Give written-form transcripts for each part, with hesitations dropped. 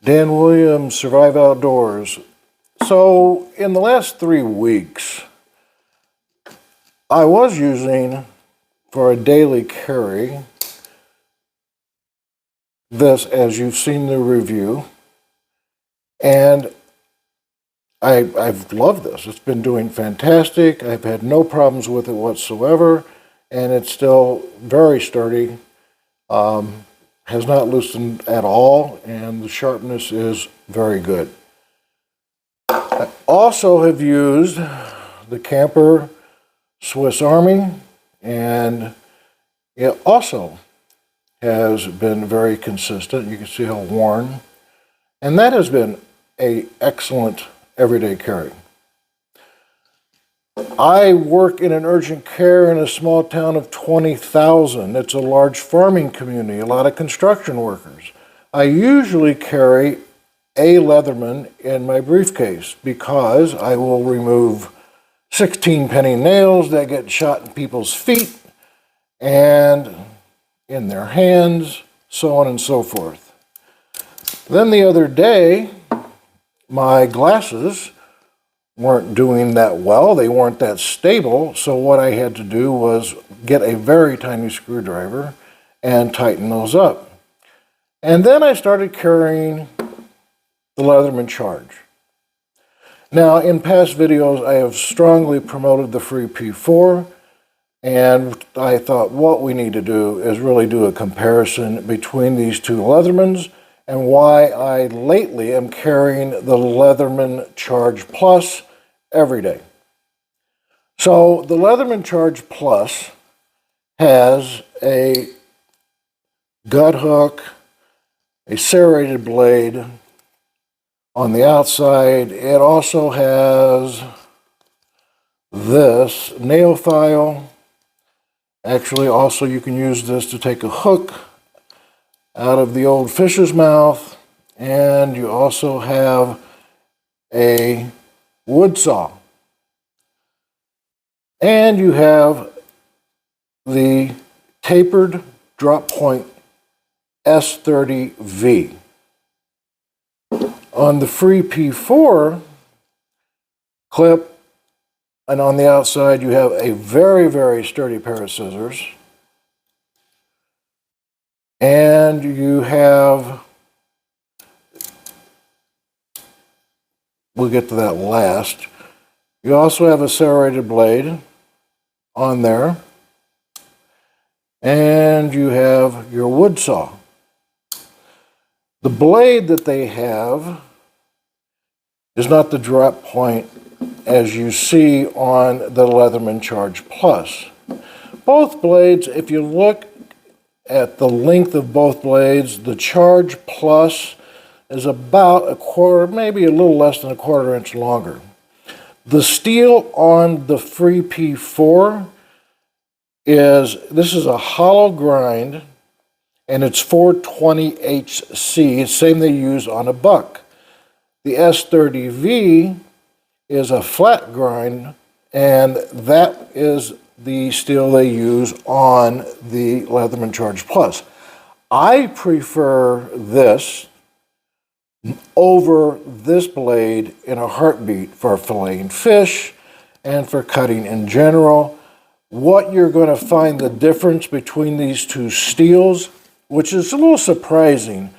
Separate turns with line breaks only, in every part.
Dan Williams, Survive Outdoors. So in the last 3 weeks, I was using for a daily carry this, as you've seen the review, and I've loved this. It's been doing fantastic. I've had no problems with it whatsoever, and it's still very sturdy. Has not loosened at all, and the sharpness is very good. I also have used the Camper Swiss Army, and it also has been very consistent. You can see how worn, and that has been an excellent everyday carry. I work in an urgent care in a small town of 20,000. It's a large farming community, a lot of construction workers. I usually carry a Leatherman in my briefcase because I will remove 16 penny nails that get shot in people's feet and in their hands, so on and so forth. Then the other day, my glasses weren't doing that well. They weren't that stable. So what I had to do was get a very tiny screwdriver and tighten those up. And then I started carrying the Leatherman Charge. Now, in past videos, I have strongly promoted the free P4, and I thought what we need to do is really do a comparison between these two Leathermans and why I lately am carrying the Leatherman Charge Plus every day. So the Leatherman Charge Plus has a gut hook, a serrated blade on the outside. It also has this nail file. Actually, also you can use this to take a hook out of the old fish's mouth, and you also have a wood saw. And you have the tapered drop point S30V. On the free P4 clip, and on the outside, you have a very, very sturdy pair of scissors. And you have, we'll get to that last. You also have a serrated blade on there. And you have your wood saw. The blade that they have is not the drop point as you see on the Leatherman Charge Plus. Both blades, if you look at the length of both blades, the Charge Plus is about a quarter, maybe a little less than a quarter inch longer. The steel on the free P4 this is a hollow grind, and it's 420HC, same they use on a buck. The S30V is a flat grind, and that is the steel they use on the Leatherman Charge Plus. I prefer this over this blade in a heartbeat for filleting fish and for cutting in general. What you're going to find the difference between these two steels, which is a little surprising,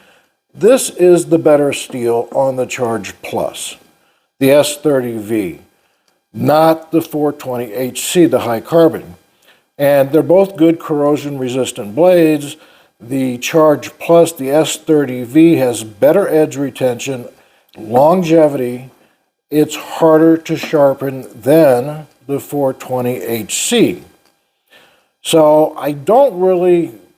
this is the better steel on the Charge Plus, the S30V, not the 420HC, the high carbon. And they're both good corrosion resistant blades. The Charge Plus, the S30V, has better edge retention, longevity. It's harder to sharpen than the 420HC. So I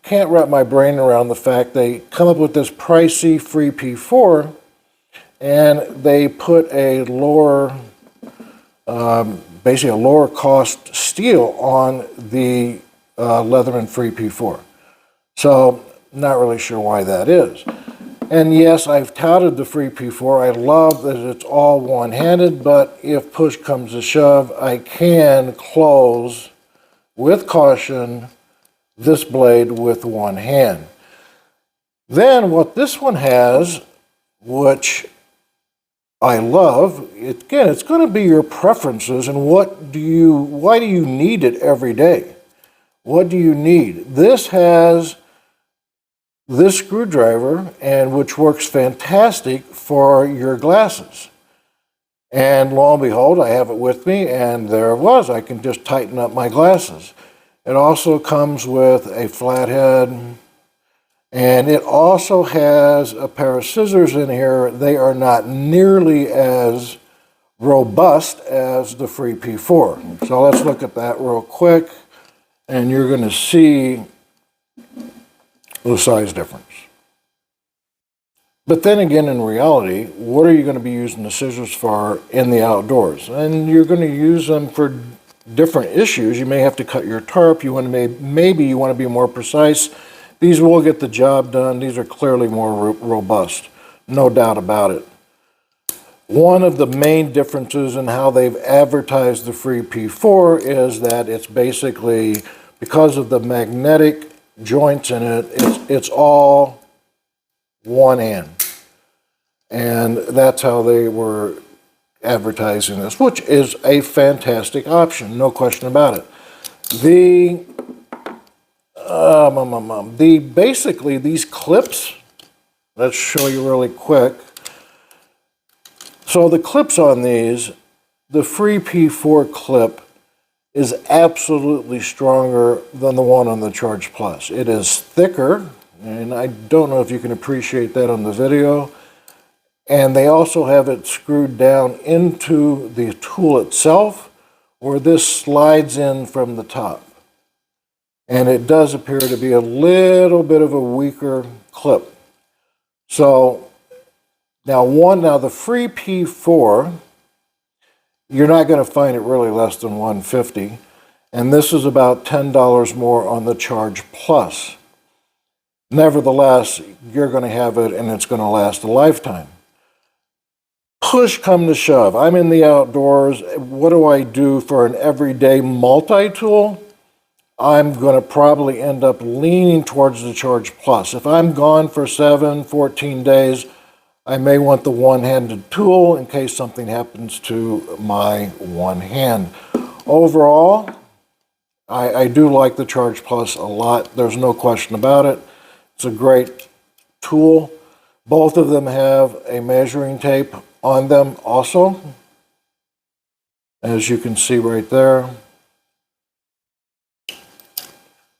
can't wrap my brain around the fact they come up with this pricey free P4 and they put a lower, basically a lower cost steel on the Leatherman free P4. So not really sure why that is. And yes, I've touted the free P4. I love that it's all one-handed, but if push comes to shove, I can close with caution this blade with one hand. Then what this one has, which I love. Again, it's going to be your preferences and why do you need it every day? What do you need? This has this screwdriver, and which works fantastic for your glasses. And lo and behold, I have it with me, and there it was. I can just tighten up my glasses. It also comes with a flathead, and it also has a pair of scissors in here. They are not nearly as robust as the Free P4. So let's look at that real quick, and you're going to see the size difference. But then again, in reality, what are you going to be using the scissors for in the outdoors? And you're going to use them for different issues. You may have to cut your tarp. You want to maybe you want to be more precise. These will get the job done. These are clearly more robust, no doubt about it. One of the main differences in how they've advertised the Free P4 is that it's basically, because of the magnetic joints in it, it's all one hand. And that's how they were advertising this, which is a fantastic option, no question about it. Basically these clips, let's show you really quick. So the clips on these, the Free P4 clip is absolutely stronger than the one on the Charge Plus. It is thicker, and I don't know if you can appreciate that on the video. And they also have it screwed down into the tool itself, where this slides in from the top. And it does appear to be a little bit of a weaker clip. So now the Free P4, you're not going to find it really less than $150, and this is about $10 more on the Charge Plus. Nevertheless, you're going to have it, and it's going to last a lifetime. Push come to shove, I'm in the outdoors. What do I do for an everyday multi-tool? I'm going to probably end up leaning towards the Charge Plus. If I'm gone for 14 days, I may want the one-handed tool in case something happens to my one hand. Overall, I do like the Charge Plus a lot. There's no question about it. It's a great tool. Both of them have a measuring tape on them also, as you can see right there.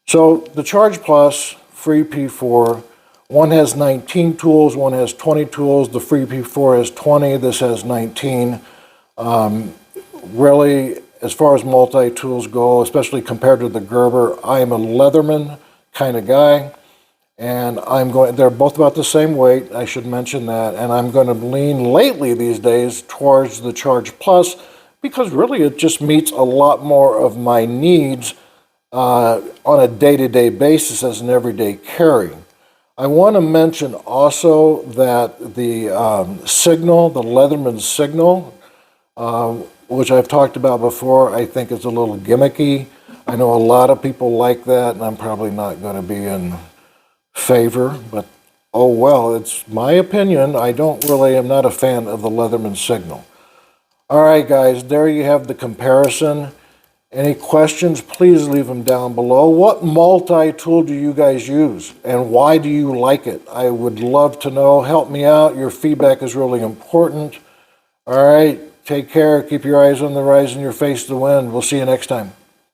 So the Charge Plus, Free P4, one has 19 tools, one has 20 tools. The Free P4 has 20, this has 19. Really, as far as multi-tools go, especially compared to the Gerber, I am a Leatherman kind of guy. And they're both about the same weight, I should mention that, and I'm going to lean lately these days towards the Charge Plus because really it just meets a lot more of my needs on a day-to-day basis as an everyday carry. I want to mention also that the signal, the Leatherman signal, which I've talked about before, I think is a little gimmicky. I know a lot of people like that, and I'm probably not going to be in favor, but oh well, it's my opinion. I'm not a fan of the Leatherman signal. All right, guys, there you have the comparison. Any questions, please leave them down below. What multi-tool do you guys use, and why do you like it? I would love to know. Help me out. Your feedback is really important. All right, take care. Keep your eyes on the rise and your face to the wind. We'll see you next time.